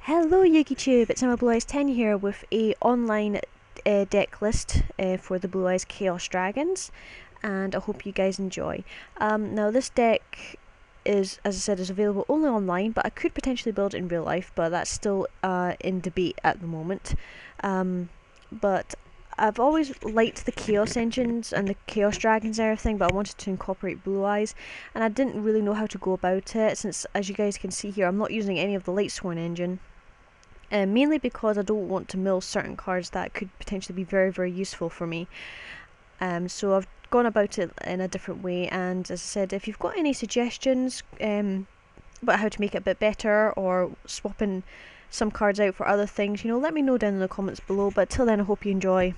Hello YugiTube, it's Emma Blue Eyes 10 here with a online deck list for the Blue Eyes Chaos Dragons, and I hope you guys enjoy. Now this deck is, as I said, is available only online, but I could potentially build it in real life, but that's still in debate at the moment. But I've always liked the Chaos engines and the Chaos Dragons and everything, but I wanted to incorporate Blue Eyes, and I didn't really know how to go about it, since, as you guys can see here, I'm not using any of the Lightsworn engine. Mainly because I don't want to mill certain cards that could potentially be very, very useful for me. So I've gone about it in a different way, and as I said, if you've got any suggestions about how to make it a bit better, or swapping some cards out for other things, let me know down in the comments below. But till then, I hope you enjoy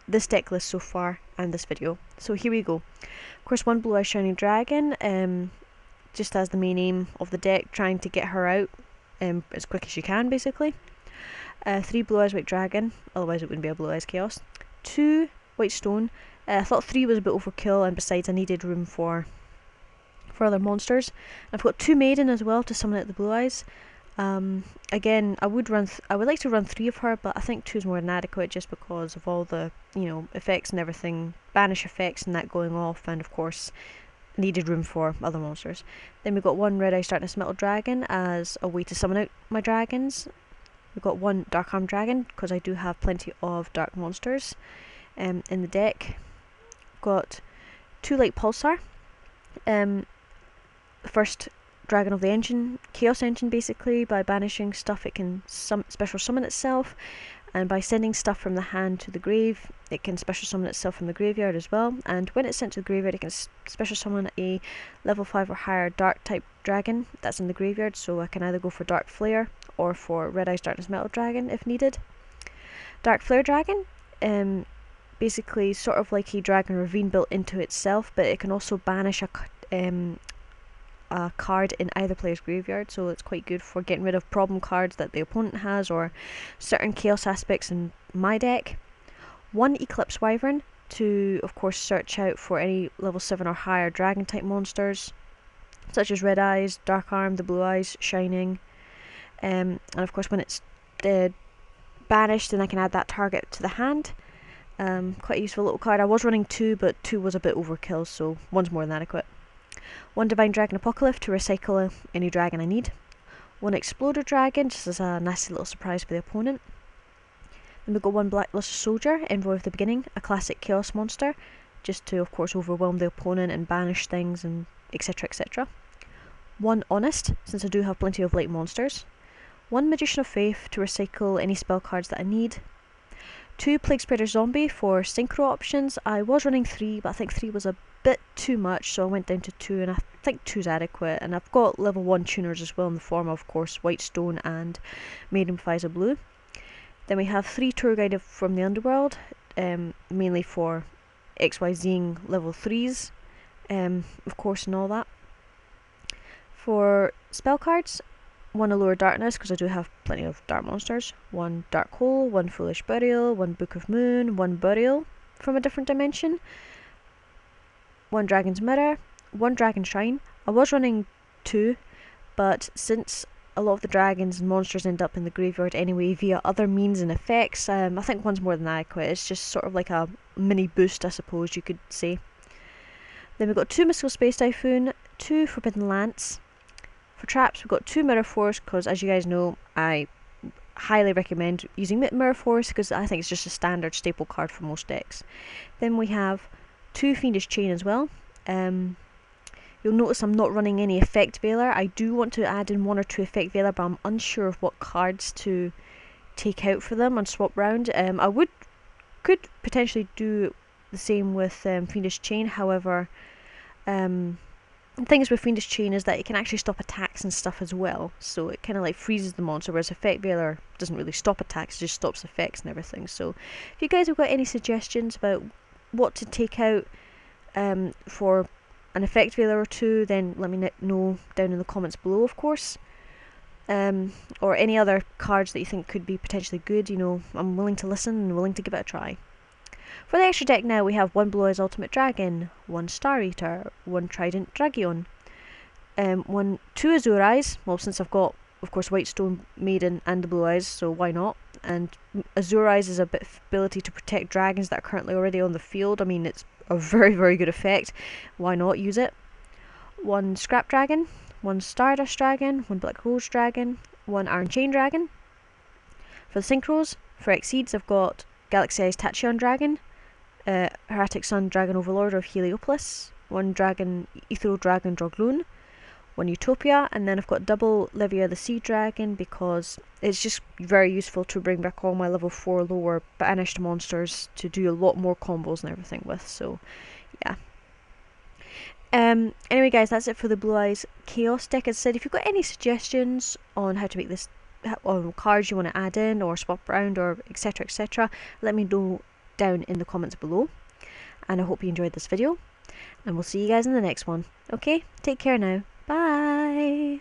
this deck list so far and this video. So here we go. Of course, one Blue Eyes Shining Dragon, just as the main aim of the deck, trying to get her out as quick as you can, basically. 3 Blue Eyes White Dragon, otherwise it wouldn't be a Blue Eyes Chaos. 2 White Stone. I thought 3 was a bit overkill, and besides I needed room for other monsters. I've got 2 Maiden as well to summon out the Blue Eyes. Again, I would like to run 3 of her, but I think 2 is more than adequate, just because of all the effects and everything, banish effects and that going off, and of course needed room for other monsters. Then we've got 1 Red Eyes Darkness Metal Dragon as a way to summon out my dragons. We've got 1 Dark Arm Dragon, because I do have plenty of dark monsters in the deck. Got 2 Light Pulsar. First Dragon of the Engine, Chaos Engine basically. By banishing stuff it can special summon itself, and by sending stuff from the hand to the grave it can special summon itself from the graveyard as well. And when it's sent to the graveyard it can special summon a level 5 or higher dark type dragon that's in the graveyard, so I can either go for Dark Flare or for Red Eyes Darkness Metal Dragon if needed. Dark Flare Dragon, basically sort of like a Dragon Ravine built into itself, but it can also banish a card in either player's graveyard, so it's quite good for getting rid of problem cards that the opponent has, or certain chaos aspects in my deck. 1 Eclipse Wyvern to, of course, search out for any level 7 or higher dragon type monsters, such as Red Eyes, Dark Arm, the Blue Eyes, Shining. And of course when it's banished, then I can add that target to the hand. Quite a useful little card. I was running 2, but 2 was a bit overkill, so 1's more than adequate. 1 Divine Dragon Apocalypse to recycle any dragon I need. 1 Exploder Dragon, just as a nasty little surprise for the opponent. Then we've got 1 Blackluster Soldier, Envoy of the Beginning, a classic chaos monster, just to of course overwhelm the opponent and banish things and etc, etc. 1 Honest, since I do have plenty of light monsters. 1 Magician of Faith to recycle any spell cards that I need. 2 Plague Spreader Zombie for synchro options. I was running 3, but I think 3 was a bit too much, so I went down to 2, and I think 2's adequate. And I've got level 1 tuners as well, in the form of course White Stone and Maiden Pfizer Blue. Then we have 3 Tour Guide from the Underworld, mainly for XYZing level 3s, of course, and all that. For spell cards, 1 Allure Darkness, because I do have plenty of dark monsters. 1 Dark Hole, 1 Foolish Burial, 1 Book of Moon, 1 Burial from a different dimension. 1 Dragon's Mirror, 1 Dragon Shrine. I was running 2, but since a lot of the dragons and monsters end up in the graveyard anyway via other means and effects, I think 1's more than adequate. It's just sort of like a mini boost, I suppose you could say. Then we've got 2 Mystical Space Typhoon, 2 Forbidden Lance. For traps we've got 2 Mirror Force, because as you guys know I highly recommend using Mirror Force, because I think it's just a standard staple card for most decks. Then we have 2 Fiendish Chain as well. You'll notice I'm not running any Effect Veiler. I do want to add in 1 or 2 Effect Veiler, but I'm unsure of what cards to take out for them and swap round. I could potentially do the same with Fiendish Chain, however, the thing is with Fiendish Chain is that it can actually stop attacks and stuff as well, so it kind of like freezes the monster, whereas Effect Veiler doesn't really stop attacks, it just stops effects and everything. So if you guys have got any suggestions about what to take out for an Effect Veiler or 2, then let me know down in the comments below, of course. Or any other cards that you think could be potentially good. I'm willing to listen and willing to give it a try. For the extra deck now, we have 1 Blue Eyes Ultimate Dragon, 1 Star Eater, 1 Trident Dragion, 2 Azure Eyes. Well, since I've got of course, Whitestone Maiden and the Blue Eyes, so why not? And Azure Eyes is a bit of ability to protect dragons that are currently already on the field. I mean, it's a very, very good effect. Why not use it? 1 Scrap Dragon, 1 Stardust Dragon, 1 Black Rose Dragon, 1 Iron Chain Dragon. For the Synchros, for Exceeds, I've got Galaxy Eyes Tachyon Dragon, Hieratic Sun Dragon Overlord of Heliopolis, 1 Dragon Ethereal Dragon Drogloon, 1 Utopia, and then I've got double Livia the Sea Dragon because it's just very useful to bring back all my level 4 lower banished monsters to do a lot more combos and everything with, so yeah. Anyway guys, that's it for the Blue Eyes Chaos deck. As I said, if you've got any suggestions on how to make this, on cards you want to add in or swap around or etc, let me know down in the comments below. And I hope you enjoyed this video, and we'll see you guys in the next one. Okay, take care now. Bye!